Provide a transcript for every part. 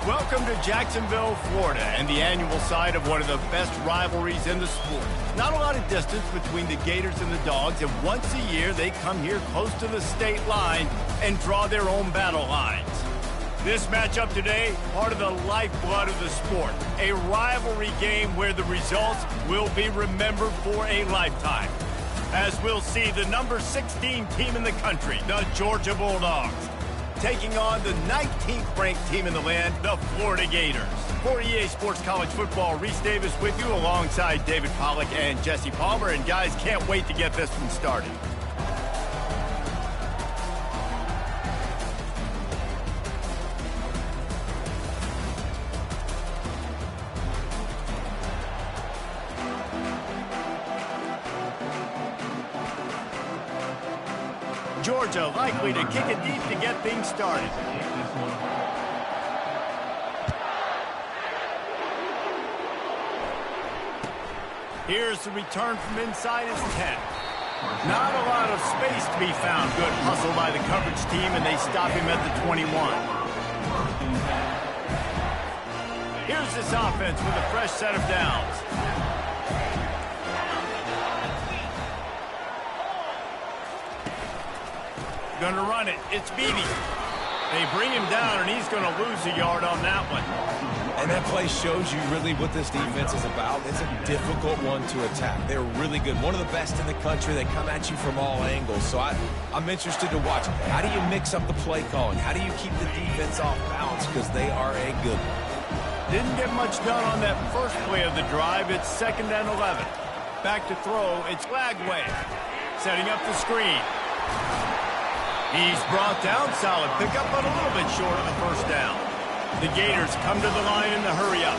Welcome to Jacksonville, Florida, and the annual site of one of the best rivalries in the sport. Not a lot of distance between the Gators and the Dogs, and once a year they come here close to the state line and draw their own battle lines. This matchup today, part of the lifeblood of the sport. A rivalry game where the results will be remembered for a lifetime. As we'll see the number 16 team in the country, the Georgia Bulldogs, taking on the 19th ranked team in the land, the Florida Gators. For EA Sports College Football, Reese Davis with you alongside David Pollack and Jesse Palmer. And guys, can't wait to get this one started. Georgia likely to kick it deep to get things started. Here's the return from inside his 10. Not a lot of space to be found. Good hustle by the coverage team, and they stop him at the 21. Here's this offense with a fresh set of downs. Going to run it. It's Beebe. They bring him down, and he's going to lose a yard on that one. And that play shows you really what this defense is about. It's a difficult one to attack. They're really good. One of the best in the country. They come at you from all angles. So I'm interested to watch. How do you mix up the play calling? How do you keep the defense off balance? Because they are a good one. Didn't get much done on that first play of the drive. It's 2nd and 11. Back to throw. It's Lagway. Setting up the screen. He's brought down. Solid pickup, but a little bit short of the first down. The Gators come to the line in the hurry-up.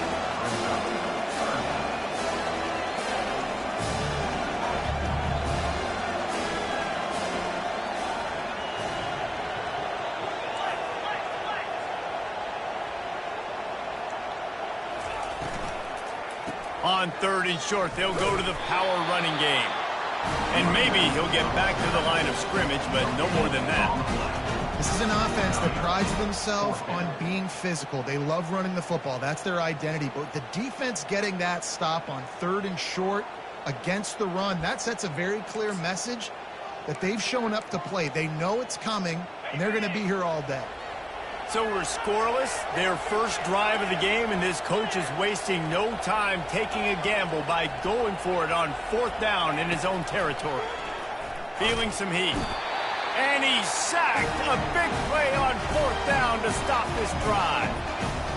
On 3rd and short, they'll go to the power running game. And maybe he'll get back to the line of scrimmage, but no more than that. This is an offense that prides themselves on being physical. They love running the football. That's their identity. But the defense getting that stop on 3rd and short against the run, that sets a very clear message that they've shown up to play. They know it's coming, and they're going to be here all day. So we're scoreless, their first drive of the game, and this coach is wasting no time taking a gamble by going for it on 4th down in his own territory. Feeling some heat. And he's sacked. A big play on 4th down to stop this drive.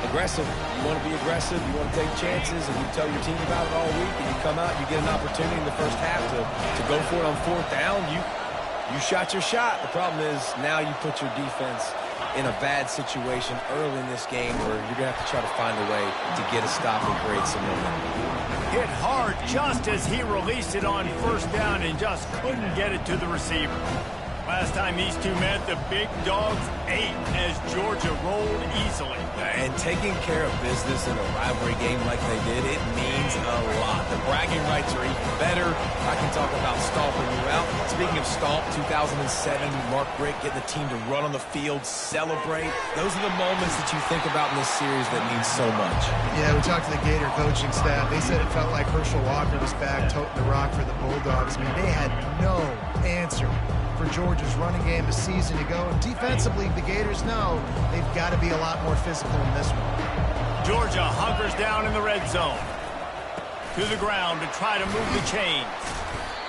Aggressive. You want to be aggressive. You want to take chances, and you tell your team about it all week, and you come out, you get an opportunity in the first half to go for it on 4th down. You shot your shot. The problem is now you put your defense in a bad situation early in this game where you're going to have to try to find a way to get a stop and create some momentum. Hit hard just as he released it on 1st down and just couldn't get it to the receiver. Last time these two met, the Big Dogs ate as Georgia rolled easily. And taking care of business in a rivalry game like they did, it means a lot. The bragging rights are even better. I can talk about stomping you out. Speaking of stomp, 2007, Mark Brick getting the team to run on the field, celebrate. Those are the moments that you think about in this series that mean so much. Yeah, we talked to the Gator coaching staff. They said it felt like Herschel Walker was back toting the rock for the Bulldogs. I mean, they had no answer for Georgia's running game a season ago. And defensively, the Gators know they've got to be a lot more physical in this one. Georgia hunkers down in the red zone. To the ground to try to move the chains.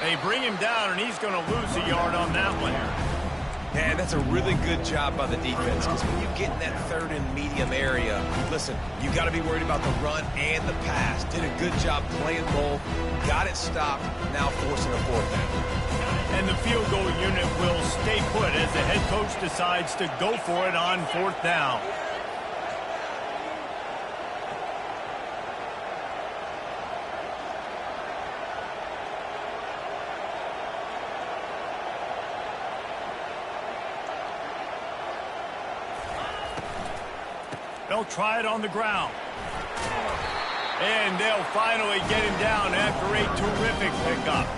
They bring him down, and he's going to lose a yard on that one. And that's a really good job by the defense, because when you get in that 3rd and medium area, listen, you got to be worried about the run and the pass. Did a good job playing both, got it stopped, now forcing a 4th down. And the field goal unit will stay put as the head coach decides to go for it on 4th down. They'll try it on the ground. And they'll finally get him down after a terrific pickup.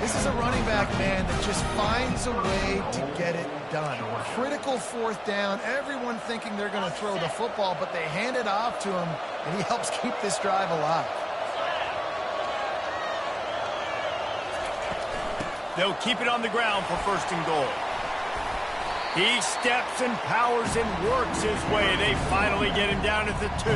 This is a running back, man, that just finds a way to get it done. Critical fourth down, everyone thinking they're going to throw the football, but they hand it off to him, and he helps keep this drive alive. They'll keep it on the ground for first and goal. He steps and powers and works his way. They finally get him down at the 2.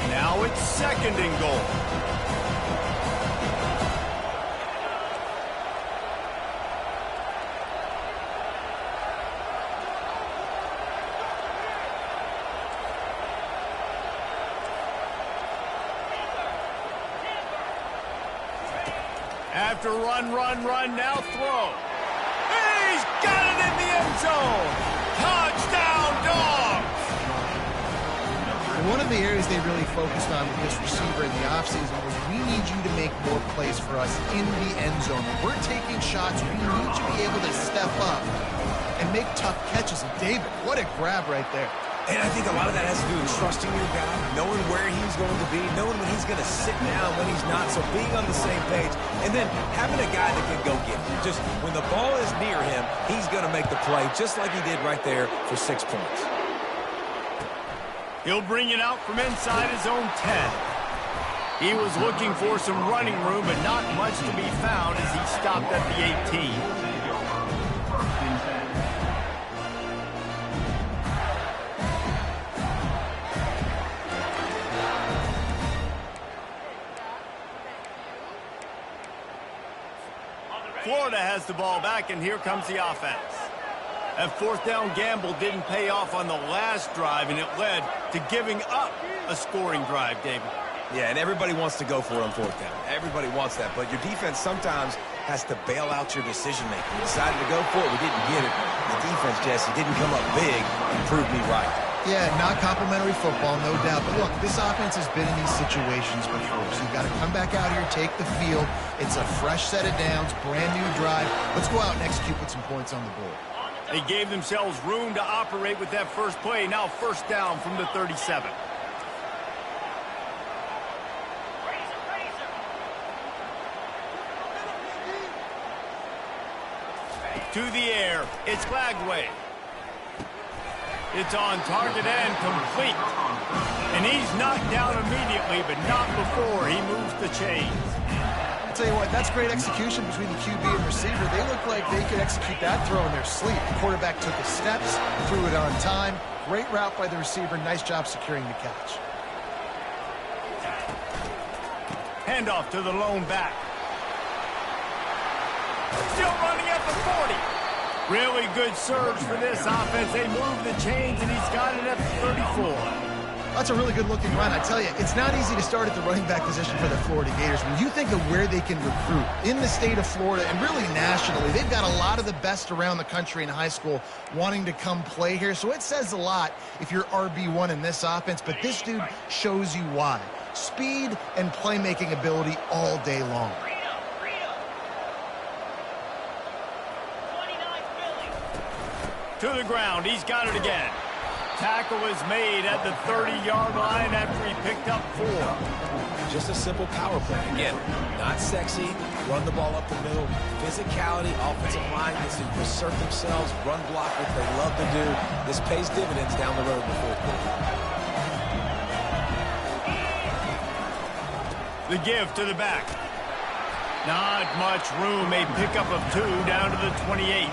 Now it's second and goal. After run, now throw. He's got it in the end zone. Touchdown, Dogs! One of the areas they really focused on with this receiver in the offseason was, we need you to make more plays for us in the end zone. We're taking shots. We need you to be able to step up and make tough catches. And David, what a grab right there. And I think a lot of that has to do with trusting your guy, knowing where he's going to be, knowing when he's going to sit down, when he's not, so being on the same page, and then having a guy that can go get it. Just when the ball is near him, he's going to make the play, just like he did right there for 6 points. He'll bring it out from inside his own 10. He was looking for some running room, but not much to be found as he stopped at the 18. Florida has the ball back, and here comes the offense. That fourth down gamble didn't pay off on the last drive, and it led to giving up a scoring drive, David. Yeah, and everybody wants to go for it on fourth down. Everybody wants that, but your defense sometimes has to bail out your decision-making. We decided to go for it. We didn't get it. The defense, Jesse, didn't come up big and prove me right. Yeah, not complimentary football, no doubt. But look, this offense has been in these situations before, so you've got to come back out here, take the field. It's a fresh set of downs, brand new drive. Let's go out and execute with some points on the board. They gave themselves room to operate with that first play. Now first down from the 37. To the air, it's Glagway. It's on target and complete. And he's knocked down immediately, but not before he moves the chains. I'll tell you what, that's great execution between the QB and receiver. They look like they could execute that throw in their sleep. The quarterback took his steps, threw it on time. Great route by the receiver. Nice job securing the catch. Handoff to the lone back. Still running at the 40. Really good surge for this offense. They move the chains, and he's got it at the 34. That's a really good-looking run. I tell you, it's not easy to start at the running back position for the Florida Gators. When you think of where they can recruit in the state of Florida and really nationally, they've got a lot of the best around the country in high school wanting to come play here. So it says a lot if you're RB1 in this offense, but this dude shows you why. Speed and playmaking ability all day long. To the ground, he's got it again. Tackle is made at the 30-yard line after he picked up 4. Just a simple power play. Again, not sexy, run the ball up the middle, physicality, offensive line gets to assert themselves, run block, which they love to do. This pays dividends down the road in the fourth quarter. The give to the back. Not much room, a pickup of 2 down to the 28.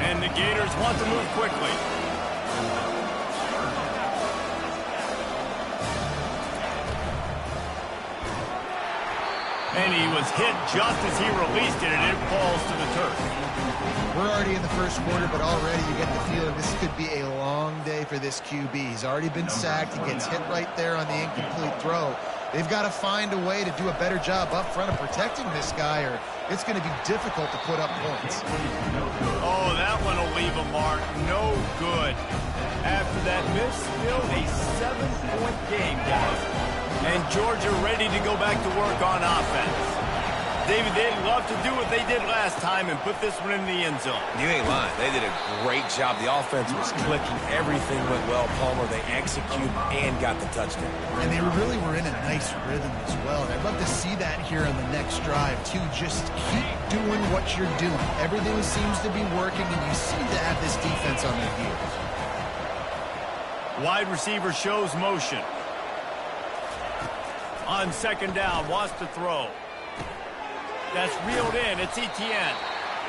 And the Gators want to move quickly. And he was hit just as he released it, and it falls to the turf. We're already in the first quarter, but already you get the feeling this could be a long day for this QB. He's already been sacked. He gets hit right there on the incomplete throw. They've got to find a way to do a better job up front of protecting this guy, or it's going to be difficult to put up points. Oh, that one will leave a mark. No good. After that miss, still a 7-point game, guys. And Georgia ready to go back to work on offense. David, they'd love to do what they did last time and put this one in the end zone. You ain't lying. They did a great job. The offense was clicking. Everything went well, Palmer. They executed and got the touchdown. And they really were in a nice rhythm as well. And I'd love to see that here on the next drive, too. Just keep doing what you're doing. Everything seems to be working, and you seem to have this defense on their heels. Wide receiver shows motion. On second down, wants to throw. That's reeled in. It's Etienne.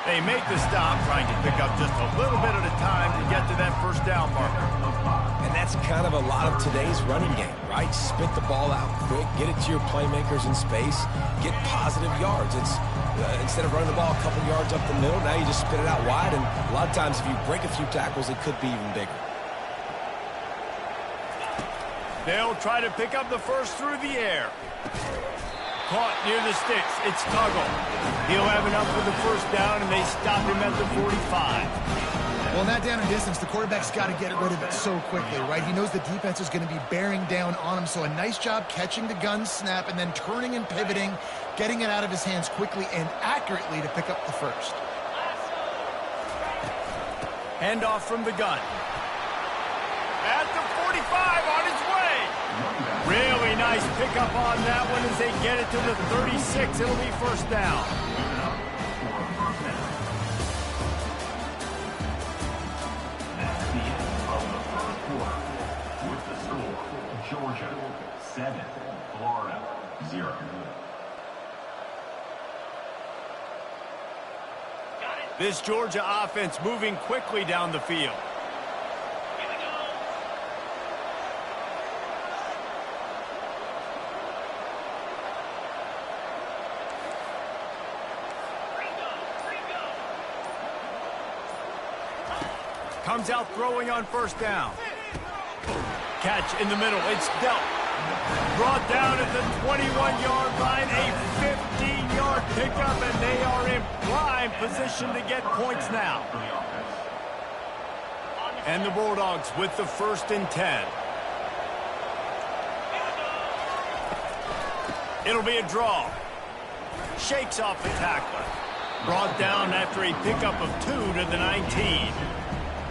They make the stop, trying to pick up just a little bit at a time to get to that first down marker. And that's kind of a lot of today's running game, right? Spit the ball out quick, get it to your playmakers in space, get positive yards. It's instead of running the ball a couple yards up the middle, now you just spit it out wide, and a lot of times if you break a few tackles, it could be even bigger. They'll try to pick up the first through the air. Caught near the sticks. It's Tuggle. He'll have enough for the first down, and they stop him at the 45. Well, in that down and distance, the quarterback's got to get rid of it so quickly, right? He knows the defense is going to be bearing down on him, so a nice job catching the gun snap and then turning and pivoting, getting it out of his hands quickly and accurately to pick up the first. Handoff from the gun. At the 45, on his way. Really nice pickup on that one as they get it to the 36. It'll be first down. That's the end of the first quarter. With the score, Georgia 7, Florida 0. This Georgia offense moving quickly down the field. Comes out throwing on first down. Catch in the middle. It's dealt. Brought down at the 21-yard line. A 15-yard pickup, and they are in prime position to get points now. And the Bulldogs with the 1st and 10. It'll be a draw. Shakes off the tackler. Brought down after a pickup of 2 to the 19.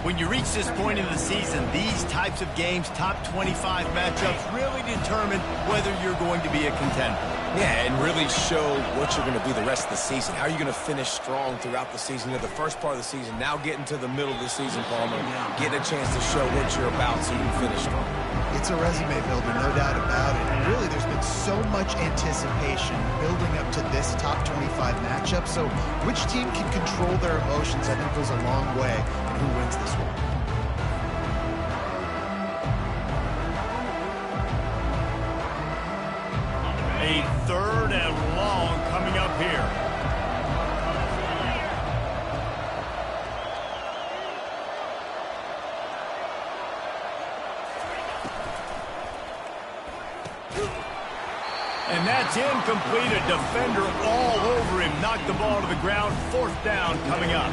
When you reach this point in the season, these types of games, top 25 matchups, really determine whether you're going to be a contender. Yeah, and really show what you're going to be the rest of the season. How are you going to finish strong throughout the season? You know, the first part of the season, now getting to the middle of the season, Palmer, getting a chance to show what you're about so you can finish strong. It's a resume builder, no doubt about it. And really, there's been so much anticipation building up to this top 25 matchup. So which team can control their emotions, I think, goes a long way in who wins this one. A 3rd and long coming up here. And that's incomplete. A defender all over him. Knocked the ball to the ground. 4th down coming up.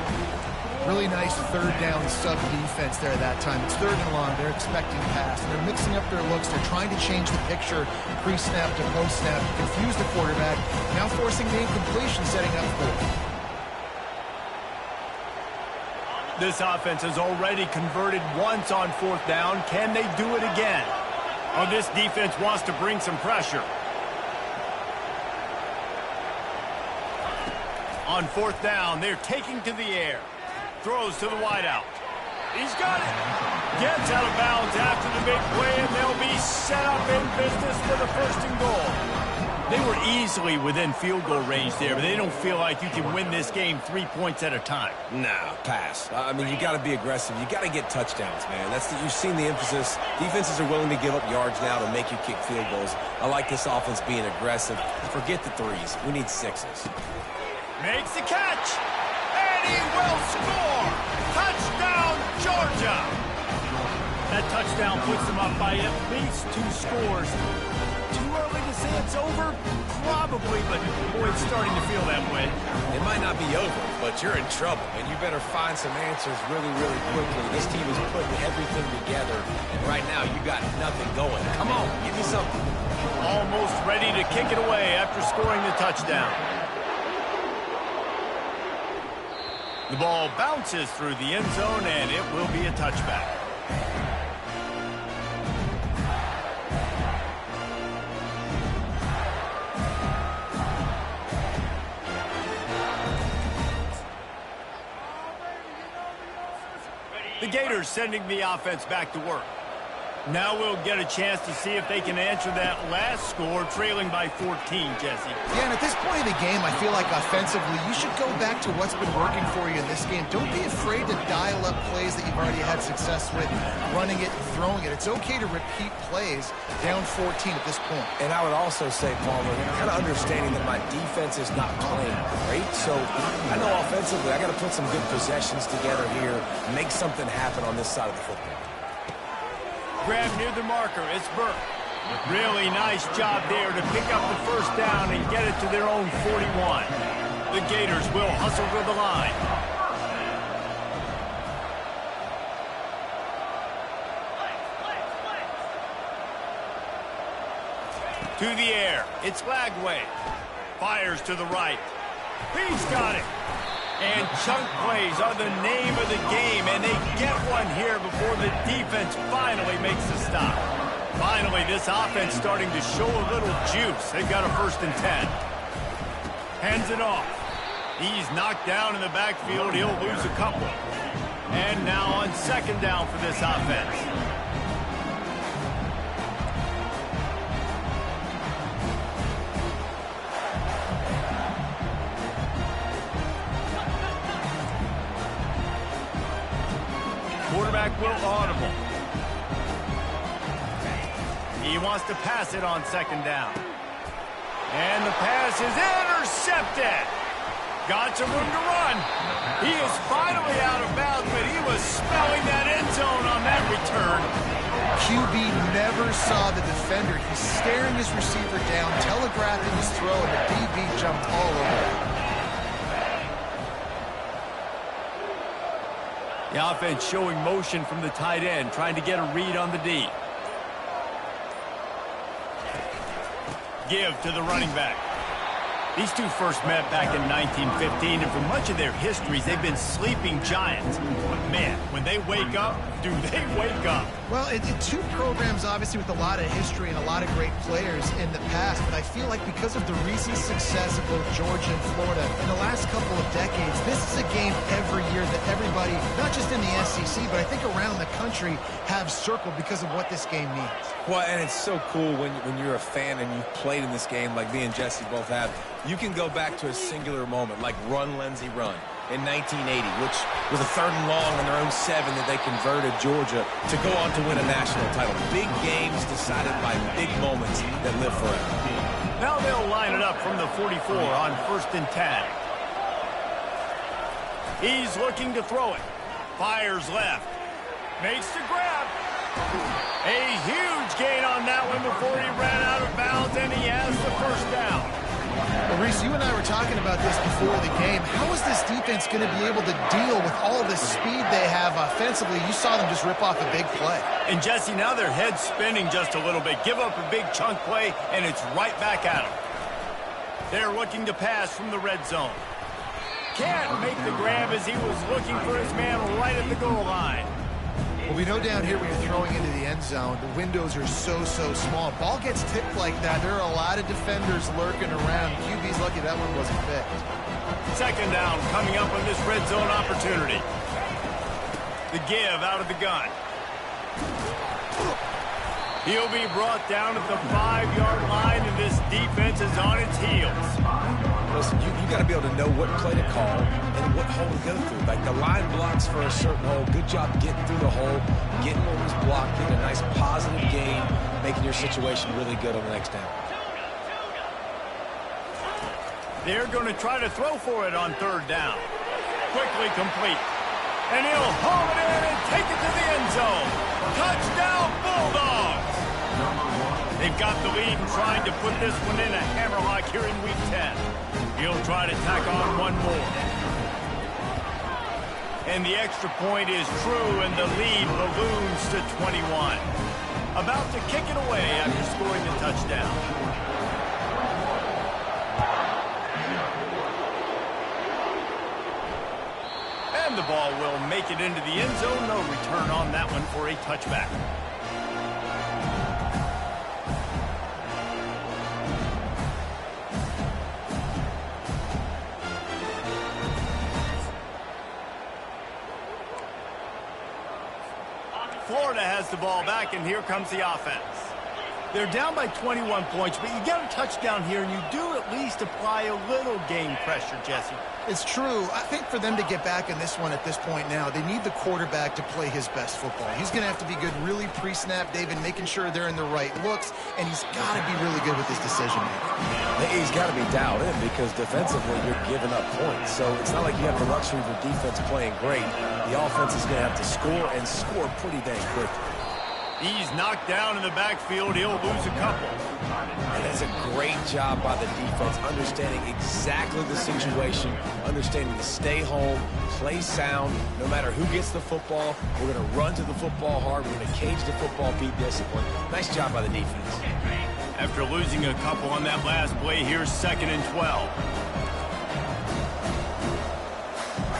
Really nice 3rd down sub defense there that time. It's 3rd and long. They're expecting pass. And they're mixing up their looks. They're trying to change the picture pre-snap to post-snap to confuse the quarterback. Now forcing the incompletion, setting up 4th. This offense has already converted once on 4th down. Can they do it again? Oh, this defense wants to bring some pressure. On 4th down, they're taking to the air. Throws to the wideout. He's got it. Gets out of bounds after the big play, and they'll be set up in business for the 1st and goal. They were easily within field goal range there, but they don't feel like you can win this game 3 points at a time. Nah, pass. I mean, you got to be aggressive. You got to get touchdowns, man. You've seen the emphasis. Defenses are willing to give up yards now to make you kick field goals. I like this offense being aggressive. Forget the 3s. We need 6s. Makes the catch, and he will score. Touchdown, Georgia. That touchdown puts them up by at least 2 scores. Too early to say it's over? Probably, but boy, it's starting to feel that way. It might not be over, but you're in trouble, and you better find some answers really, really quickly. This team is putting everything together, and right now you got nothing going. Come on, give me something. Almost ready to kick it away after scoring the touchdown. The ball bounces through the end zone, and it will be a touchback. The Gators sending the offense back to work. Now we'll get a chance to see if they can answer that last score, trailing by 14, Jesse. Yeah, and at this point of the game, I feel like offensively, you should go back to what's been working for you in this game. Don't be afraid to dial up plays that you've already had success with, running it and throwing it. It's okay to repeat plays down 14 at this point. And I would also say, Palmer, kind of understanding that my defense is not playing great, so I know offensively I got to put some good possessions together here, make something happen on this side of the football. Grab near the marker. It's Burke. Really nice job there to pick up the first down and get it to their own 41. The Gators will hustle to the line. To the air. It's Lagway. Fires to the right. He's got it. And chunk plays are the name of the game, and they get one here before the defense finally makes the stop. Finally, this offense starting to show a little juice. They've got a 1st and 10. Hands it off. He's knocked down in the backfield. He'll lose a couple. And now on 2nd down for this offense. Quarterback will audible. He wants to pass it on 2nd down. And the pass is intercepted. Got some room to run. He is finally out of bounds, but he was spelling that end zone on that return. QB never saw the defender. He's staring his receiver down, telegraphing his throw, and the DB jumped all over it. The offense showing motion from the tight end, trying to get a read on the D. Give to the running back. These two first met back in 1915, and for much of their histories, they've been sleeping giants. But man, when they wake up, do they wake up? Well, two programs, obviously, with a lot of history and a lot of great players in the past, but I feel like because of the recent success of both Georgia and Florida in the last couple of decades, this is a game every year that everybody, not just in the SEC, but I think around the country, have circled because of what this game means. Well, and it's so cool when you're a fan and you've played in this game like me and Jesse both have. You can go back to a singular moment, like Run, Lindsey, Run in 1980, which was a 3rd and long on their own 7 that they converted Georgia to go on to win a national title. Big games decided by big moments that live forever. Now they'll line it up from the 44 on 1st and 10. He's looking to throw it. Fires left. Makes the grab. A huge gain on that one before he ran out of bounds, and he has the 1st down. Well, Reese, you and I were talking about this before the game. How is this defense going to be able to deal with all the speed they have offensively? You saw them just rip off a big play. And, Jesse, now their head's spinning just a little bit. Give up a big chunk play, and it's right back at them. They're looking to pass from the red zone. Can't make the grab as he was looking for his man right at the goal line. Well, we know down here when you're throwing into the end zone, the windows are so small. Ball gets tipped like that. There are a lot of defenders lurking around. QB's lucky that one wasn't fixed. 2nd down coming up on this red zone opportunity. The give out of the gun. He'll be brought down at the 5-yard line, and this defense is on its heels. Listen, you got to be able to know what play to call and what hole to go through. Like the line blocks for a certain hole. Good job getting through the hole, getting what was blocked, getting a nice positive gain, making your situation really good on the next down. They're going to try to throw for it on 3rd down. Quickly complete. And he'll haul it in and take it to the end zone. Touchdown, Bulldogs! They've got the lead and trying to put this one in a hammerlock here in Week 10. He'll try to tack on one more. And the extra point is true, and the lead balloons to 21. About to kick it away after scoring the touchdown. And the ball will make it into the end zone. No return on that one for a touchback. Florida has the ball back, and here comes the offense. They're down by 21 points, but you get a touchdown here, and you do at least apply a little game pressure, Jesse. It's true. I think for them to get back in this one at this point now, they need the quarterback to play his best football. He's going to have to be good really pre-snap, David, making sure they're in the right looks, and he's got to be really good with his decision-making. He's got to be dialed in because defensively you're giving up points. So it's not like you have the luxury of your defense playing great. The offense is going to have to score and score pretty dang quickly. He's knocked down in the backfield. He'll lose a couple. And that's a great job by the defense, understanding exactly the situation, understanding to stay home, play sound. No matter who gets the football, we're going to run to the football hard. We're going to cage the football, be disciplined. Nice job by the defense. After losing a couple on that last play, here's 2nd and 12.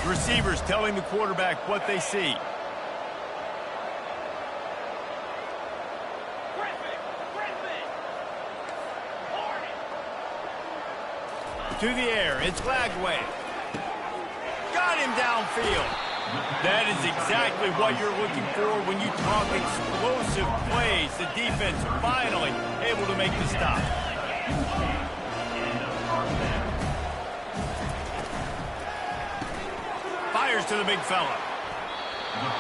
Receivers telling the quarterback what they see. To the air, it's Lagway. Got him downfield. That is exactly what you're looking for when you talk explosive plays. The defense finally able to make the stop. Fires to the big fella.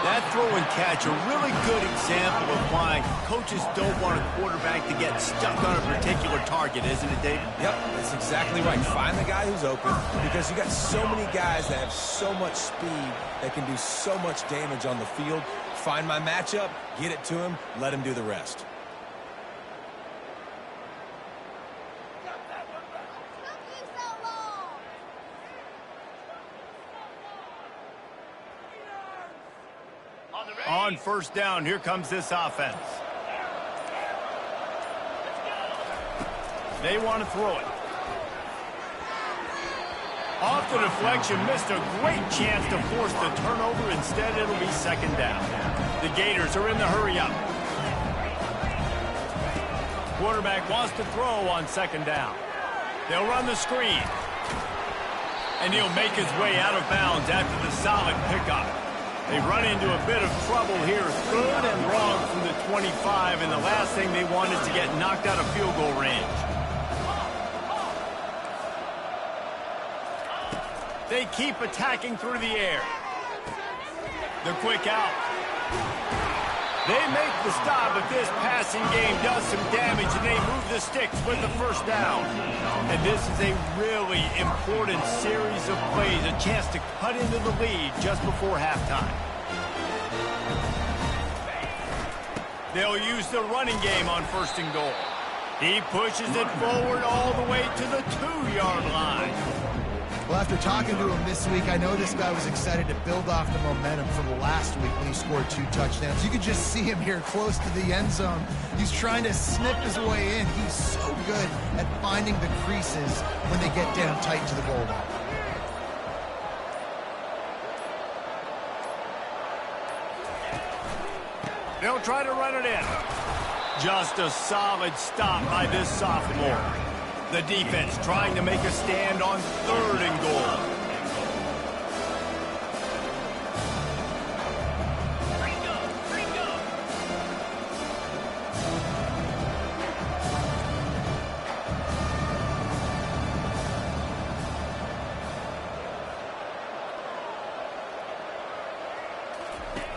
That throw and catch, a really good example of why coaches don't want a quarterback to get stuck on a particular target, isn't it, Dave? Yep, that's exactly right. Find the guy who's open because you got so many guys that have so much speed that can do so much damage on the field. Find my matchup, get it to him, let him do the rest. On 1st down, here comes this offense. They want to throw it. Off the deflection, missed a great chance to force the turnover. Instead, it'll be 2nd down. The Gators are in the hurry-up. Quarterback wants to throw on 2nd down. They'll run the screen. And he'll make his way out of bounds after the solid pickup. They run into a bit of trouble here. 3rd and long from the 25, and the last thing they want is to get knocked out of field goal range. They keep attacking through the air. The quick out. They make the stop, but this passing game does some damage, and they move the sticks with the 1st down. And this is a really important series of plays, a chance to cut into the lead just before halftime. They'll use the running game on 1st and goal. He pushes it forward all the way to the 2-yard line. Well, after talking to him this week, I know this guy was excited to build off the momentum from last week when he scored 2 touchdowns. You could just see him here close to the end zone. He's trying to snip his way in. He's so good at finding the creases when they get down tight to the goal line. They'll try to run it in. Just a solid stop by this sophomore. The defense trying to make a stand on 3rd and goal.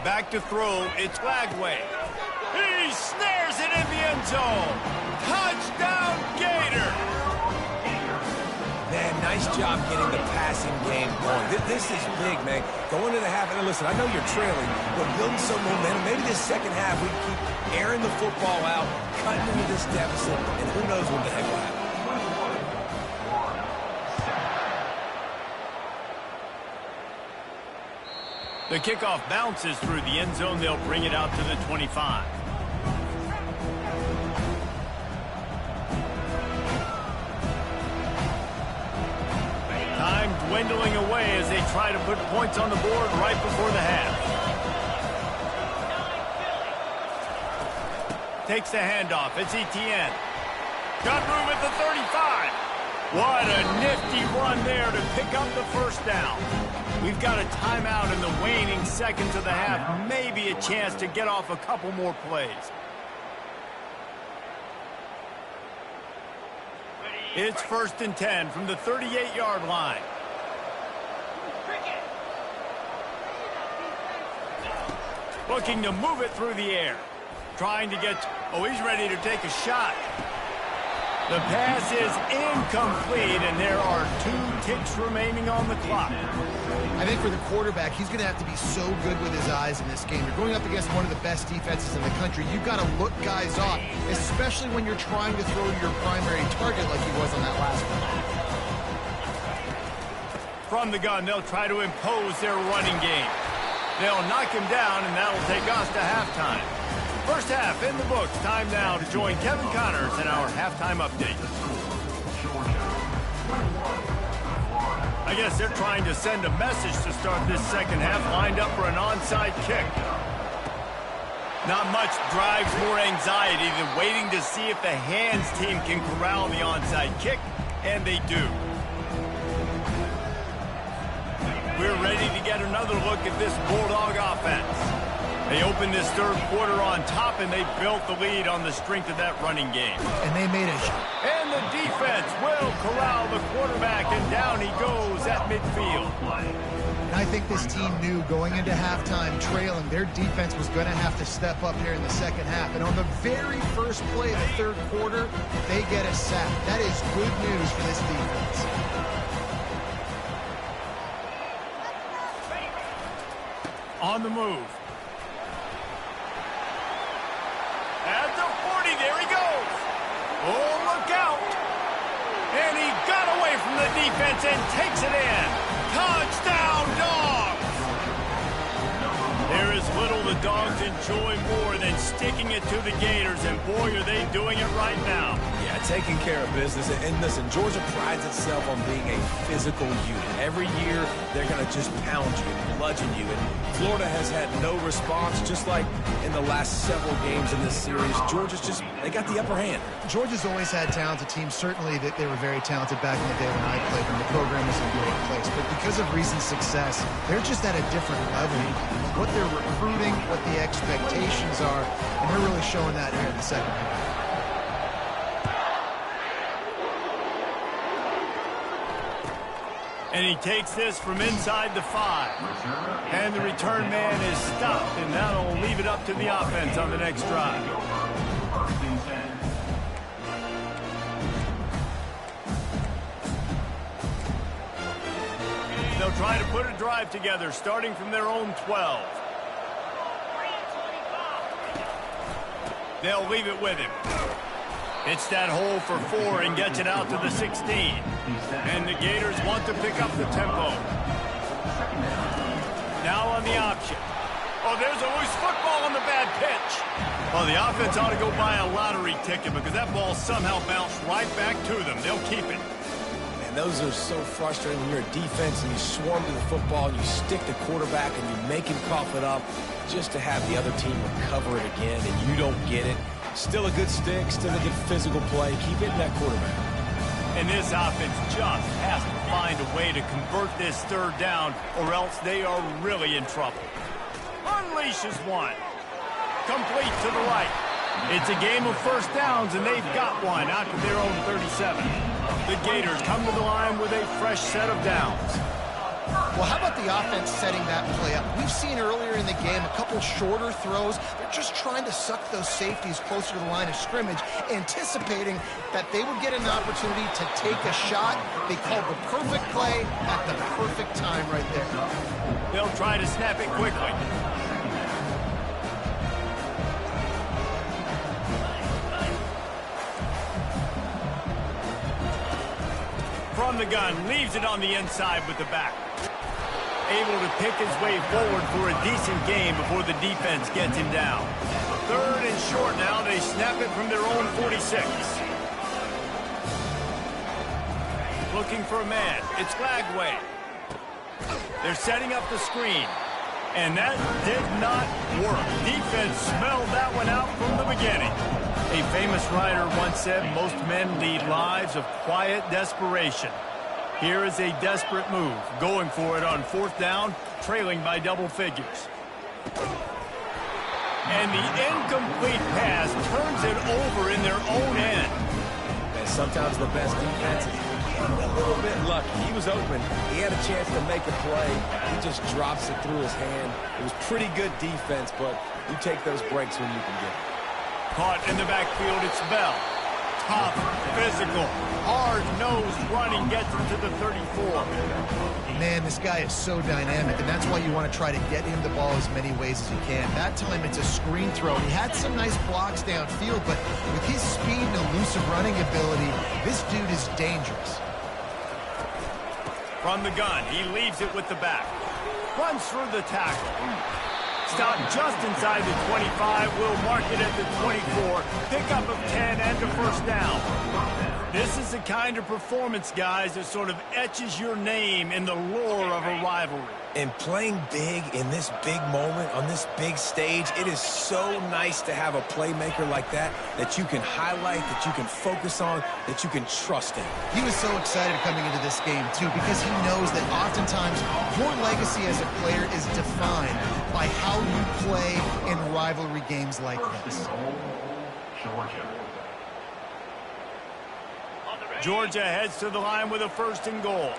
Back to throw, it's Lagway. He snares it in the end zone. Touchdown, Gator! Man, nice job getting the passing game going. This is big, man. Going to the half, and listen, I know you're trailing, but building some momentum. Maybe this 2nd half we keep airing the football out, cutting into this deficit, and who knows what the heck will happen. The kickoff bounces through the end zone. They'll bring it out to the 25. Timed dwindling away as they try to put points on the board right before the half. Takes the handoff. It's Etienne. Got room at the 35. What a nifty run there to pick up the first down. We've got a timeout in the waning seconds of the half. Maybe a chance to get off a couple more plays. It's 1st and 10 from the 38-yard line. Looking to move it through the air. Trying to get... Oh, he's ready to take a shot. The pass is incomplete, and there are 2 ticks remaining on the clock. I think for the quarterback, he's going to have to be so good with his eyes in this game. You're going up against one of the best defenses in the country. You've got to look guys off, especially when you're trying to throw your primary target like he was on that last one. From the gun, they'll try to impose their running game. They'll knock him down, and that'll take us to halftime. First half in the books. Time now to join Kevin Connors in our halftime update. I guess they're trying to send a message to start this second half, lined up for an onside kick. Not much drives more anxiety than waiting to see if the hands team can corral the onside kick, and they do. We're ready to get another look at this Bulldog offense. They opened this third quarter on top, and they built the lead on the strength of that running game. And they made it. And the defense will corral the quarterback, and down he goes at midfield. And I think this team knew going into halftime trailing, their defense was going to have to step up here in the second half. And on the very first play of the third quarter, they get a sack. That is good news for this defense. On the move. At the 40, there he goes. Oh, look out. And he got away from the defense and takes it in. Touchdown, Dogs. There is little the Dogs enjoy more than sticking it to the Gators, and boy, are they doing it right now. Yeah, taking care of business. And listen, Georgia prides itself on being a physical unit. Every year, they're going to just pound you and bludgeon you. And Florida has had no response, just like in the last several games in this series. Georgia's just, they got the upper hand. Georgia's always had talented teams. Certainly that they were very talented back in the day when I played them. The program was in a great place. But because of recent success, they're just at a different level. What they're recruiting, what the expectations are, and they're really showing that here in the second half. And he takes this from inside the 5. And the return man is stopped, and that'll leave it up to the offense on the next drive. They'll try to put a drive together, starting from their own 12. They'll leave it with him. It's that hole for 4 and gets it out to the 16. And the Gators want to pick up the tempo. Now on the option. Oh, there's a loose football on the bad pitch. Well, the offense ought to go buy a lottery ticket because that ball somehow bounced right back to them. They'll keep it. And those are so frustrating when you're a defense and you swarm to the football and you stick the quarterback and you make him cough it up just to have the other team recover it again and you don't get it. Still a good stick, still a good physical play. Keep hitting that quarterback. And this offense just has to find a way to convert this third down or else they are really in trouble. Unleashes one. Complete to the right. It's a game of first downs, and they've got one out to their own 37. The Gators come to the line with a fresh set of downs. Well, how about the offense setting that play up? We've seen earlier in the game a couple shorter throws. They're just trying to suck those safeties closer to the line of scrimmage, anticipating that they would get an opportunity to take a shot. They called the perfect play at the perfect time right there. They'll try to snap it quickly. From the gun, leaves it on the inside with the back. Able to pick his way forward for a decent game before the defense gets him down. Third and short now. They snap it from their own 46. Looking for a man. It's Lagway. They're setting up the screen. And that did not work. Defense smelled that one out from the beginning. A famous writer once said most men lead lives of quiet desperation. Here is a desperate move, going for it on 4th down, trailing by double figures. And the incomplete pass turns it over in their own end. And sometimes the best defense is a little bit lucky. He was open. He had a chance to make a play. He just drops it through his hand. It was pretty good defense, but you take those breaks when you can get it. Caught in the backfield, it's Bell. Tough, physical, hard-nosed running gets him to the 34. Man, this guy is so dynamic, and that's why you want to try to get him the ball as many ways as you can. That time, it's a screen throw. He had some nice blocks downfield, but with his speed and elusive running ability, this dude is dangerous. From the gun, he leaves it with the back. Runs through the tackle. Stopped just inside the 25. Will mark it at the 24. Pickup of 10 and a first down. This is the kind of performance, guys, that sort of etches your name in the lore of a rivalry. And playing big in this big moment, on this big stage, it is so nice to have a playmaker like that you can highlight, that you can focus on, that you can trust in. He was so excited coming into this game, too, because he knows that oftentimes your legacy as a player is defined by how you play in rivalry games like this. Georgia heads to the line with a 1st and goal.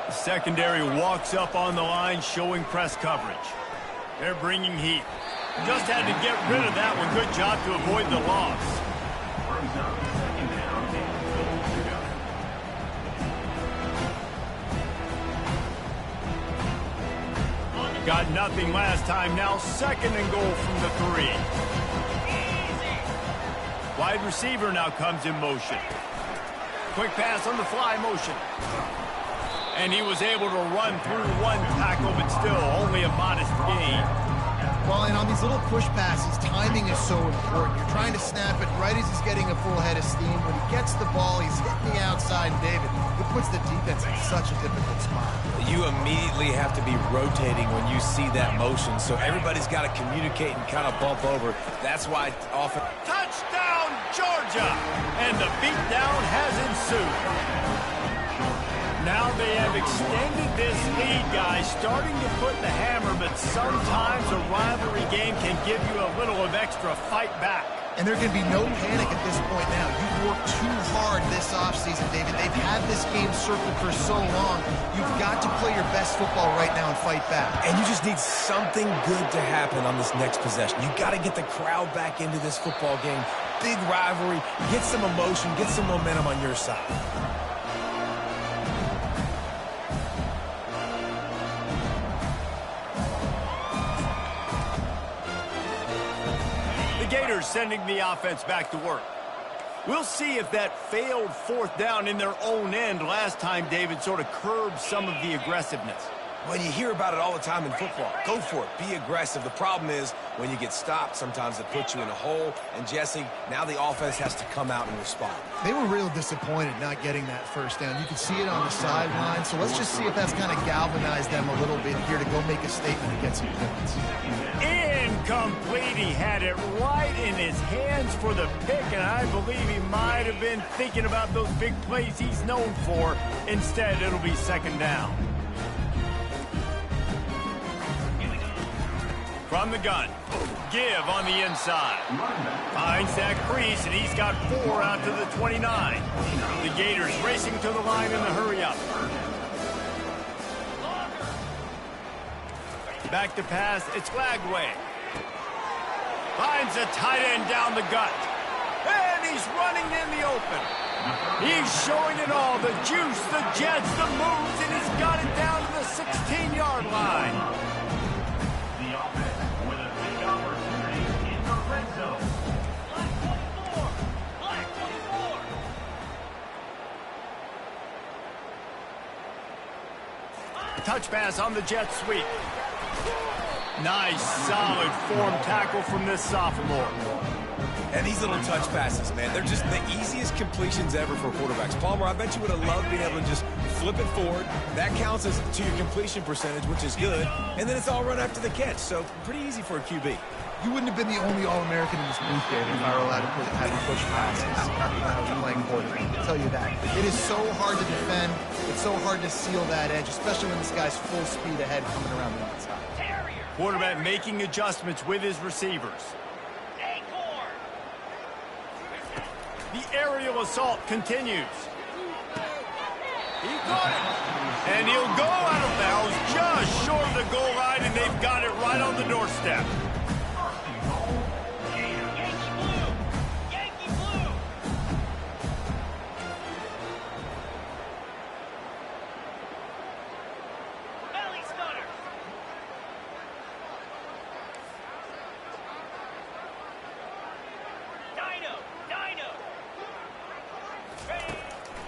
The secondary walks up on the line, showing press coverage. They're bringing heat. Just had to get rid of that one. Good job to avoid the loss. Got nothing last time. Now 2nd and goal from the 3. Wide receiver now comes in motion. Quick pass on the fly motion. And he was able to run through one tackle, but still only a modest gain. Well, and on these little push passes, timing is so important. You're trying to snap it right as he's getting a full head of steam. When he gets the ball, he's hitting the outside, and David, it puts the defense in such a difficult spot. You immediately have to be rotating when you see that motion, so everybody's got to communicate and kind of bump over. That's why often... Touchdown, Georgia! And the beatdown has ensued. Now they have extended this lead, guys, starting to put the hammer, but sometimes a rivalry game can give you a little of extra fight back. And there can be no panic at this point now. You've worked too hard this offseason, David. They've had this game circled for so long. You've got to play your best football right now and fight back. And you just need something good to happen on this next possession. You got to get the crowd back into this football game. Big rivalry. Get some emotion. Get some momentum on your side. Gators sending the offense back to work. We'll see if that failed 4th down in their own end last time, David, sort of curbed some of the aggressiveness. Well, you hear about it all the time in football. Go for it. Be aggressive. The problem is when you get stopped, sometimes it puts you in a hole. And, Jesse, now the offense has to come out and respond. They were real disappointed not getting that 1st down. You can see it on the sideline. So let's just see if that's kind of galvanized them a little bit here to go make a statement and get some points. Incomplete. He had it right in his hands for the pick, and I believe he might have been thinking about those big plays he's known for. Instead, it'll be 2nd down. From the gun, give on the inside. Finds that crease, and he's got 4 out to the 29. The Gators racing to the line in the hurry-up. Back to pass, it's Lagway. Finds a tight end down the gut. And he's running in the open. He's showing it all, the juice, the jets, the moves, and he's got it down to the 16-yard line. The offense with a big opportunity in the red zone. Black 24. Touch pass on the jet sweep. Nice, solid form tackle from this sophomore. And these little touch passes, man, they're just the easiest completions ever for quarterbacks. Palmer, I bet you would have loved being able to just flip it forward. That counts as to your completion percentage, which is good. And then it's all run after the catch, so pretty easy for a QB. You wouldn't have been the only All-American in this booth, David, if I were allowed to have you push passes when I was playing quarterback. I'll tell you that. It is so hard to defend. It's so hard to seal that edge, especially when this guy's full speed ahead coming around the outside. Quarterback making adjustments with his receivers. The aerial assault continues. He caught it. And he'll go out of bounds just short of the goal line, and they've got it right on the doorstep.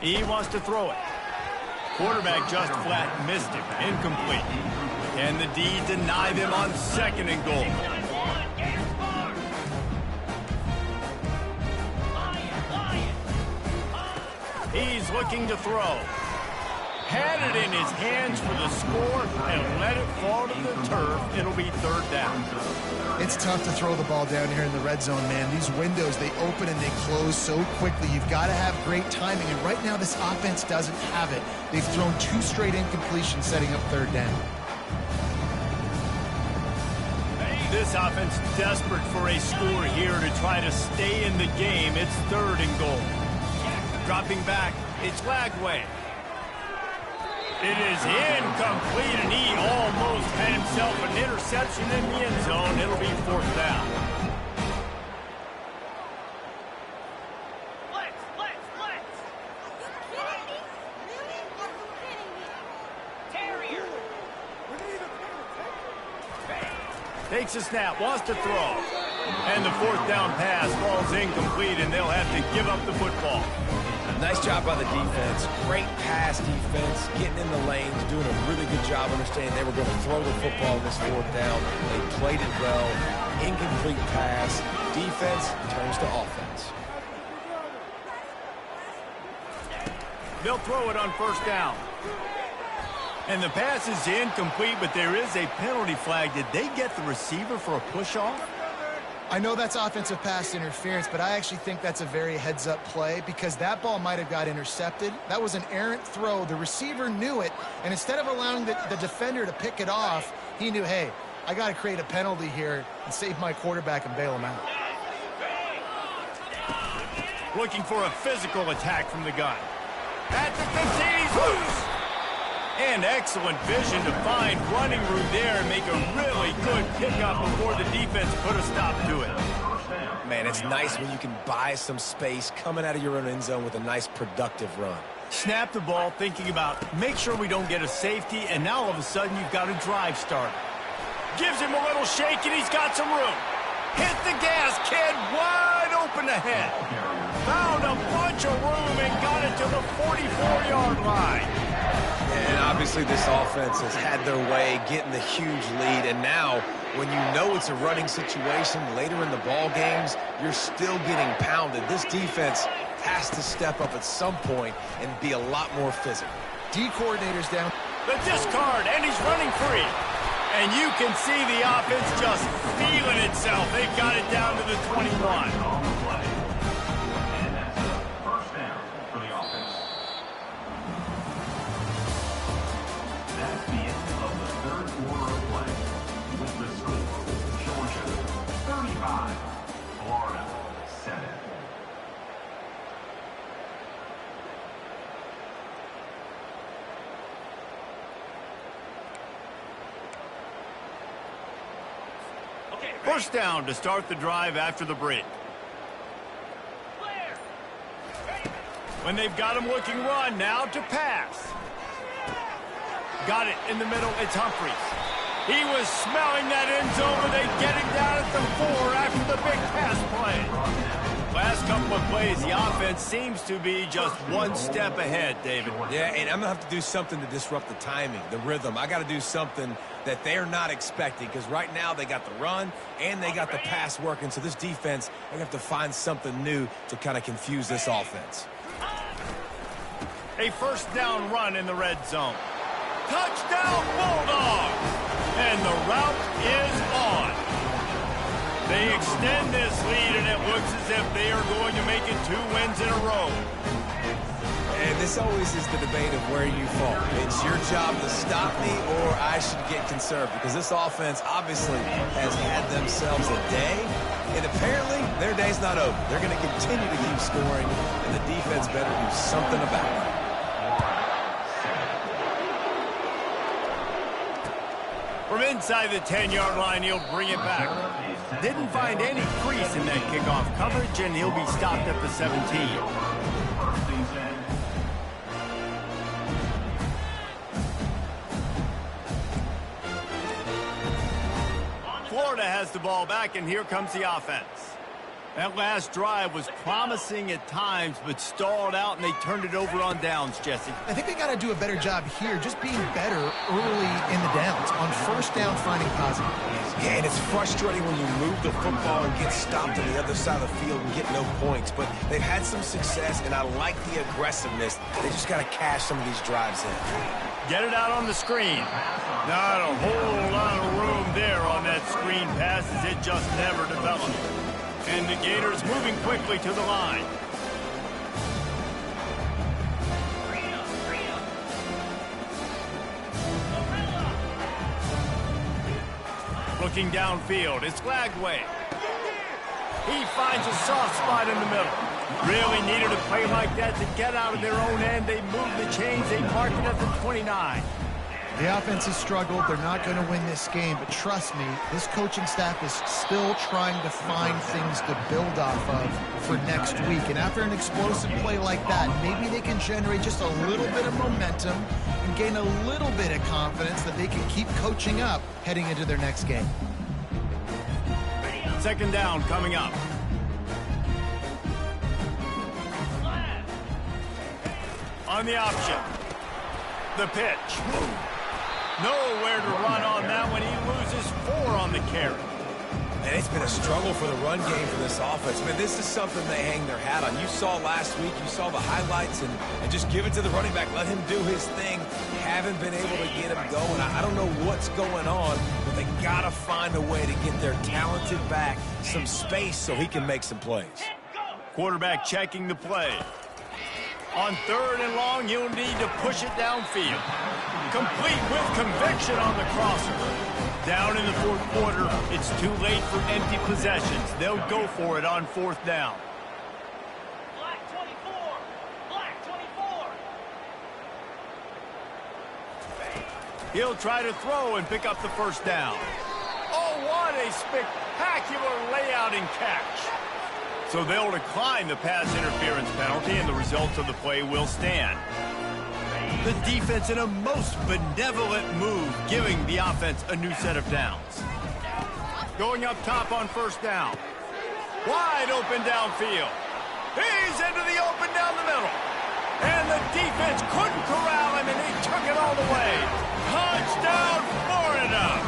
He wants to throw it. Quarterback just flat missed him. Incomplete. And the D deny them on 2nd and goal. He's looking to throw. Had it in his hands for the score and let it fall to the turf. It'll be 3rd down. It's tough to throw the ball down here in the red zone, man. These windows, they open and they close so quickly. You've got to have great timing, and right now this offense doesn't have it. They've thrown 2 straight incompletions setting up 3rd down. This offense desperate for a score here to try to stay in the game. It's 3rd and goal. Dropping back, it's Lagway. It is incomplete, and he almost had himself an interception in the end zone. It'll be 4th down. Takes a snap, wants to throw. And the 4th down pass falls incomplete, and they'll have to give up the football. Nice job by the defense. Great pass defense, getting in the lanes, doing a really good job understanding they were going to throw the football in this 4th down. They played it well. Incomplete pass. Defense turns to offense. They'll throw it on 1st down. And the pass is incomplete, but there is a penalty flag. Did they get the receiver for a push-off? I know that's offensive pass interference, but I actually think that's a very heads-up play because that ball might have got intercepted. That was an errant throw. The receiver knew it, and instead of allowing the defender to pick it off, he knew, hey, I got to create a penalty here and save my quarterback and bail him out. Looking for a physical attack from the gun. At the 15, he's loose. And excellent vision to find running room there and make a really good pickup before the defense put a stop to it. Man, it's nice when you can buy some space coming out of your own end zone with a nice productive run. Snap the ball, thinking about make sure we don't get a safety, and now all of a sudden you've got a drive starter. Gives him a little shake, and he's got some room. Hit the gas, kid, wide open ahead. Found a bunch of room and got it to the 44-yard line. And obviously this offense has had their way getting the huge lead, and now when you know it's a running situation later in the ball games, you're still getting pounded. This defense has to step up at some point and be a lot more physical. D coordinator's down. The discard, and he's running free. And you can see the offense just feeling itself. They've got it down to the 21. Florida, 7. First down to start the drive after the break. When they've got him looking run, now to pass. Got it in the middle, it's Humphries. He was smelling that end zone, and they get him down at the 4 after the big pass play. Last couple of plays, the offense seems to be just one step ahead, David. Yeah, and I'm going to have to do something to disrupt the timing, the rhythm. I got to do something that they're not expecting, because right now they got the run and they got the pass working. So this defense, they have to find something new to kind of confuse this offense. A first down run in the red zone. Touchdown, Bulldogs! And the route is on. They extend this lead, and it looks as if they are going to make it 2 wins in a row. And this always is the debate of where you fall. It's your job to stop me, or I should get conserved, because this offense obviously has had themselves a day, and apparently their day's not over. They're going to continue to keep scoring, and the defense better do something about it. From inside the 10-yard line, he'll bring it back. Didn't find any crease in that kickoff coverage, and he'll be stopped at the 17. Florida has the ball back, and here comes the offense. That last drive was promising at times, but stalled out, and they turned it over on downs, Jesse. I think they got to do a better job here, just being better early in the downs. On first down, finding positive plays. Yeah, and it's frustrating when you move the football and get stopped on the other side of the field and get no points. But they've had some success, and I like the aggressiveness. They just got to cash some of these drives in. Get it out on the screen. Not a whole lot of room there on that screen pass, as it just never developed. And the Gators moving quickly to the line. Looking downfield, it's Lagway. He finds a soft spot in the middle. Really needed a play like that to get out of their own end. They moved the chains. They marked it at the 29. The offense has struggled. They're not going to win this game, but trust me, this coaching staff is still trying to find things to build off of for next week. And after an explosive play like that, maybe they can generate just a little bit of momentum and gain a little bit of confidence that they can keep coaching up heading into their next game. Second down coming up. On the option. The pitch. Nowhere to run on that one. He loses 4 on the carry. And it's been a struggle for the run game for this offense. Man, this is something they hang their hat on. You saw last week, you saw the highlights, and just give it to the running back. Let him do his thing. Haven't been able to get him going. I don't know what's going on, but they got to find a way to get their talented back some space so he can make some plays. Quarterback checking the play. On 3rd and long, you'll need to push it downfield. Complete with conviction on the crosser. Down in the 4th quarter, it's too late for empty possessions. They'll go for it on 4th down. Black 24. Black 24. He'll try to throw and pick up the first down. Oh, what a spectacular layout and catch. So they'll decline the pass interference penalty, and the results of the play will stand. The defense in a most benevolent move, giving the offense a new set of downs. Going up top on first down. Wide open downfield. He's into the open down the middle. And the defense couldn't corral him, and he took it all the way. Touchdown, Florida!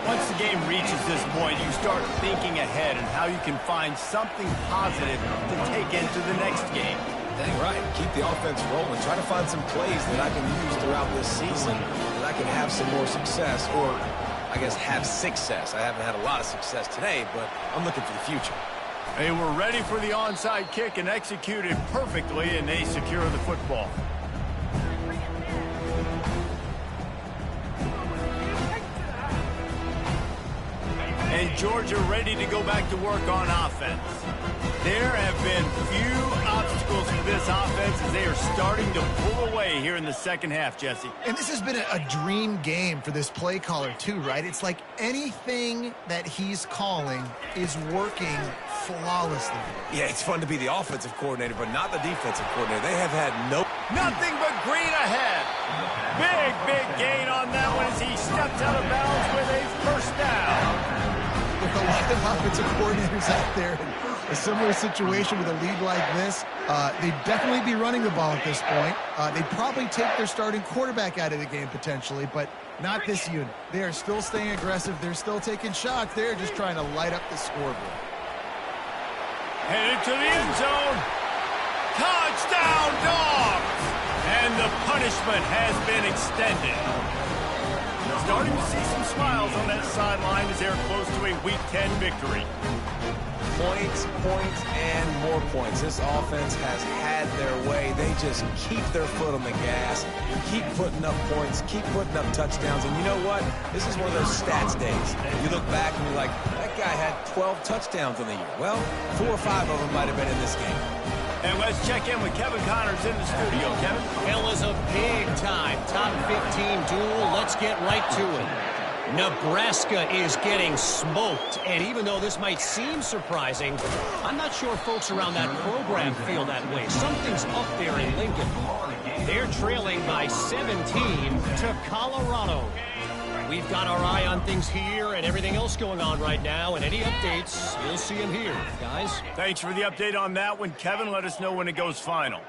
Once the game reaches this point, you start thinking ahead and how you can find something positive to take into the next game. Dang right. Keep the offense rolling. Try to find some plays that I can use throughout this season that I can have some more success, or I guess have success. I haven't had a lot of success today, but I'm looking for the future. They were ready for the onside kick and executed perfectly, and they secure the football. And Georgia ready to go back to work on offense. There have been few obstacles for this offense as they are starting to pull away here in the second half, Jesse. And this has been a dream game for this play caller too, right? It's like anything that he's calling is working flawlessly. Yeah, it's fun to be the offensive coordinator, but not the defensive coordinator. They have had nothing but green ahead. Big gain on that one as he steps out of bounds with a first down. There's a lot of offensive coordinators out there, and a similar situation with a lead like this. They'd definitely be running the ball at this point. They'd probably take their starting quarterback out of the game potentially, but not this unit. They are still staying aggressive. They're still taking shots. They're just trying to light up the scoreboard. Headed to the end zone. Touchdown, Dogs! And the punishment has been extended. Starting to see some smiles on that sideline as they're close to a Week 10 victory. Points, points, and more points. This offense has had their way. They just keep their foot on the gas, keep putting up points, keep putting up touchdowns. And you know what? This is one of those stats days. You look back and you're like, that guy had 12 touchdowns in the year. Well, 4 or 5 of them might have been in this game. And let's check in with Kevin Connors in the studio. Kevin? Well, it's a big-time top 15 duel. Let's get right to it. Nebraska is getting smoked, and even though this might seem surprising, I'm not sure folks around that program feel that way. Something's up there in Lincoln. They're trailing by 17 to Colorado. We've got our eye on things here and everything else going on right now, and any updates, you'll see them here, guys. Thanks for the update on that one, Kevin. Let us know when it goes final.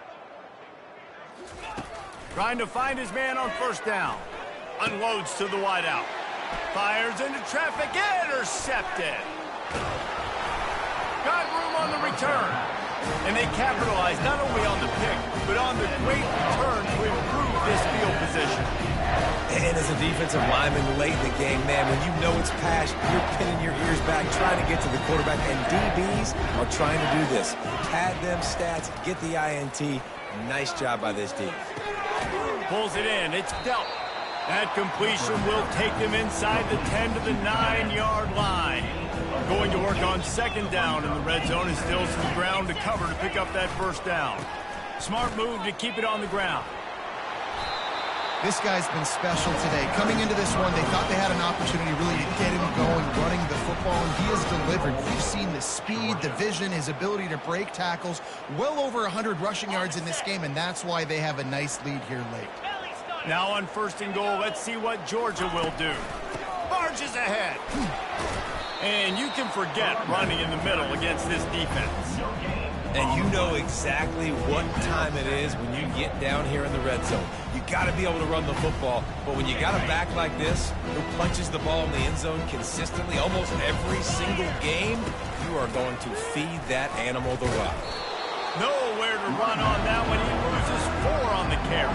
Trying to find his man on first down. Unloads to the wideout. Fires into traffic, intercepted. Got room on the return. And they capitalize not only on the pick, but on the great return to improve this field position. And as a defensive lineman late in the game, man, when you know it's pass, you're pinning your ears back, trying to get to the quarterback. And DBs are trying to do this. Pad them stats, get the INT. Nice job by this D. Pulls it in. It's dealt. That completion will take them inside the 10 to the 9-yard line. Going to work on second down in the red zone and still some ground to cover to pick up that first down. Smart move to keep it on the ground. This guy's been special today. Coming into this one, they thought they had an opportunity really to get him going, running the football, and he has delivered. You've seen the speed, the vision, his ability to break tackles. Well over 100 rushing yards in this game, and that's why they have a nice lead here late. Now on first and goal, let's see what Georgia will do. Barges ahead. And you can forget running in the middle against this defense. And you know exactly what time it is when you get down here in the red zone. You got to be able to run the football, but when you got a back like this who punches the ball in the end zone consistently almost every single game, you are going to feed that animal the rock. Nowhere to run on that one. He loses 4 on the carry.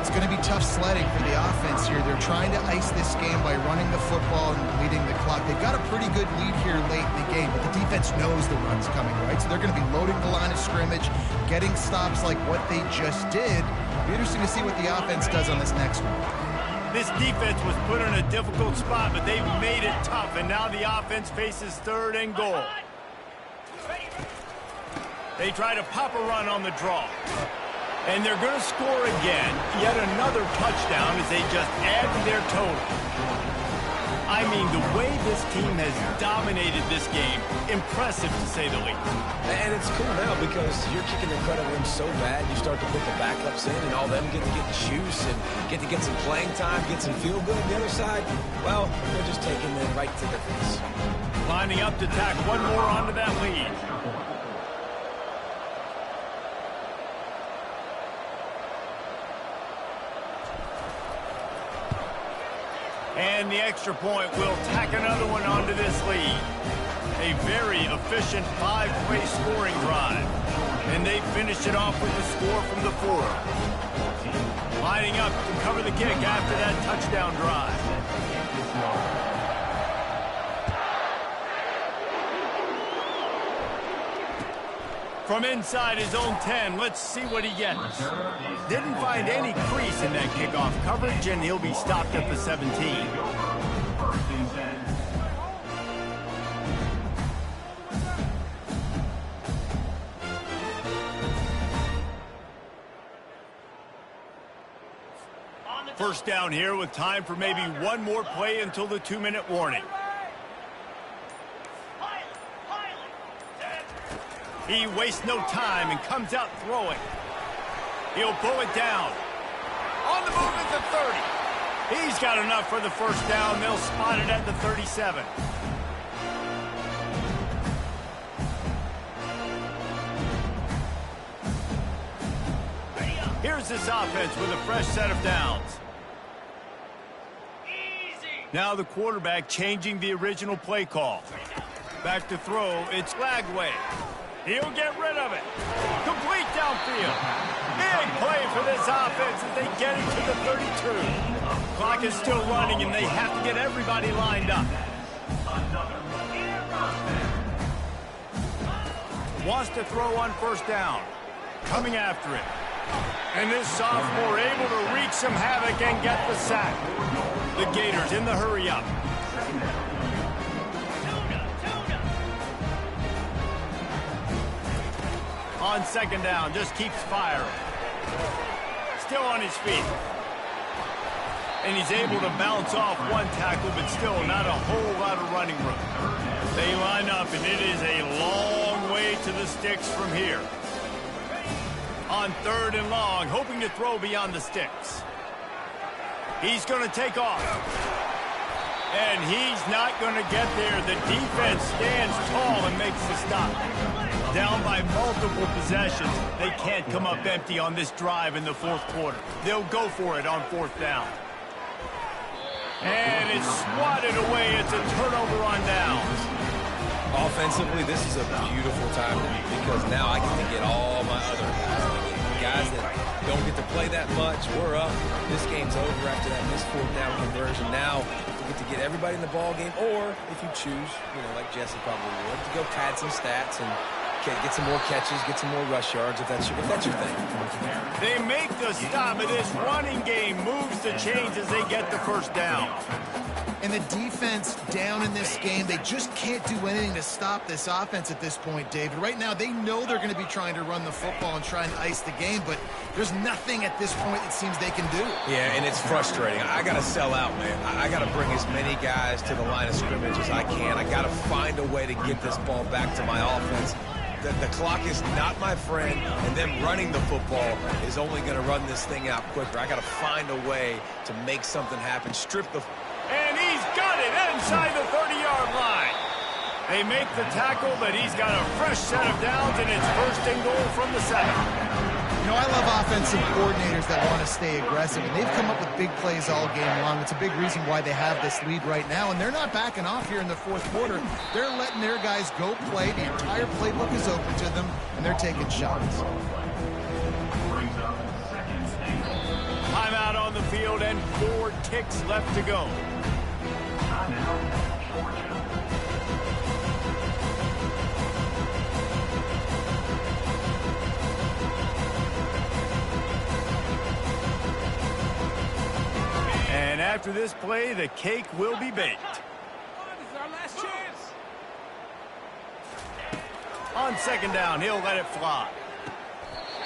It's going to be tough sledding for the offense here. They're trying to ice this game by running the football and leading the clock. They've got a pretty good lead here late in the game, but the defense knows the run's coming, right? So they're going to be loading the line of scrimmage, getting stops like what they just did. It'll be interesting to see what the offense does on this next one. This defense was put in a difficult spot, but they've made it tough, and now the offense faces third and goal. They try to pop a run on the draw. And they're going to score again, yet another touchdown as they just add to their total. I mean, the way this team has dominated this game, impressive to say the least. And it's cool now because you're kicking the credit room so bad, you start to put the backups in, and all them get to get the juice and get to get some playing time, get some feel good. The other side, well, they're just taking it right to their face. Lining up to tack one more onto that lead. And the extra point will tack another one onto this lead. A very efficient 5-play scoring drive. And they finish it off with the score from the 4. Lining up to cover the kick after that touchdown drive. From inside his own 10, let's see what he gets. Didn't find any crease in that kickoff coverage, and he'll be stopped at the 17. First down here with time for maybe one more play until the 2-minute warning. He wastes no time and comes out throwing. He'll pull it down. On the move at the 30. He's got enough for the first down. They'll spot it at the 37. Here's this offense with a fresh set of downs. Easy. Now the quarterback changing the original play call. Back to throw, it's Lagway. He'll get rid of it. Complete downfield. Big play for this offense as they get it to the 32. Clock is still running, and they have to get everybody lined up. Wants to throw on first down. Coming after it. And this sophomore able to wreak some havoc and get the sack. The Gators in the hurry up. On second down, just keeps firing. Still on his feet. And he's able to bounce off one tackle, but still not a whole lot of running room. They line up, and it is a long way to the sticks from here. On third and long, hoping to throw beyond the sticks. He's going to take off. And he's not going to get there. The defense stands tall and makes the stop. Down by multiple possessions. They can't come up empty on this drive in the fourth quarter. They'll go for it on fourth down. And it's swatted away. It's a turnover on downs. Offensively, this is a beautiful time because now I get to get all my other guys that don't get to play that much. We're up. This game's over after that missed fourth down conversion. Now we get to get everybody in the ball game, or if you choose, like Jesse probably would, to go pad some stats and get some more catches, get some more rush yards if that's your thing. They make the stop, and this running game moves the chains as they get the first down. And the defense down in this game, they just can't do anything to stop this offense at this point, David. Right now, they know they're going to be trying to run the football and try and ice the game, but there's nothing at this point it seems they can do. Yeah, and it's frustrating. I got to sell out, man. I got to bring as many guys to the line of scrimmage as I can. I got to find a way to get this ball back to my offense. The clock is not my friend, and them running the football is only going to run this thing out quicker. I got to find a way to make something happen, strip the... And he's got it inside the 30-yard line. They make the tackle, but he's got a fresh set of downs, and it's first and goal from the 7. I love offensive coordinators that want to stay aggressive, and they've come up with big plays all game long. It's a big reason why they have this lead right now, and they're not backing off here in the fourth quarter. They're letting their guys go play. The entire playbook is open to them, and they're taking shots. Timeout on the field and 4 ticks left to go. And after this play, the cake will be baked. This is our last chance. On second down, he'll let it fly.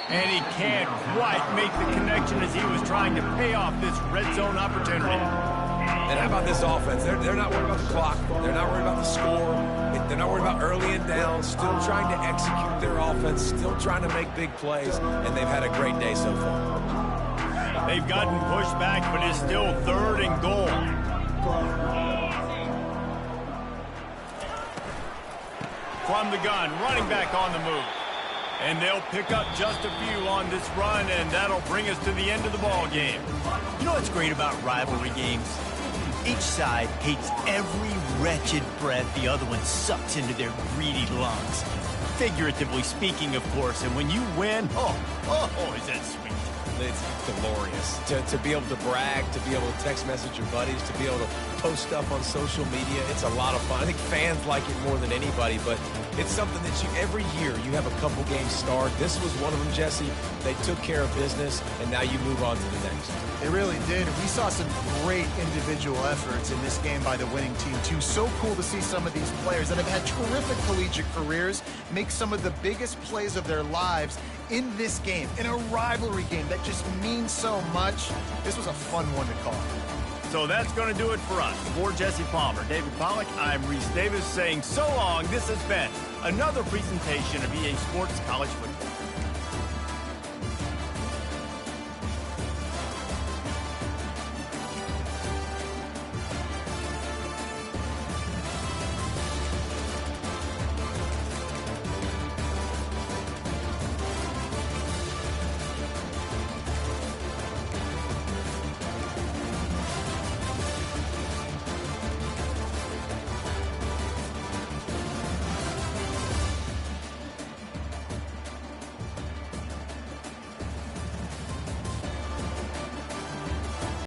And he can't quite make the connection as he was trying to pay off this red zone opportunity. And how about this offense? They're not worried about the clock. They're not worried about the score. They're not worried about early and down. Still trying to execute their offense. Still trying to make big plays. And they've had a great day so far. They've gotten pushed back, but it's still third and goal. From the gun, running back on the move. And they'll pick up just a few on this run, and that'll bring us to the end of the ball game. You know what's great about rivalry games? Each side hates every wretched breath the other one sucks into their greedy lungs. Figuratively speaking, of course, and when you win, oh, is that sweet. It's glorious to be able to brag, to be able to text message your buddies, to be able to post stuff on social media. It's a lot of fun. I think fans like it more than anybody, but it's something that every year you have a couple games start. This was one of them, Jesse. They took care of business, and now you move on to the next. They really did. We saw some great individual efforts in this game by the winning team, too. So cool to see some of these players that have had terrific collegiate careers make some of the biggest plays of their lives in this game, in a rivalry game that just means so much. This was a fun one to call. So that's going to do it for us. For Jesse Palmer, David Pollack, I'm Reese Davis saying so long. This has been another presentation of EA Sports College Football.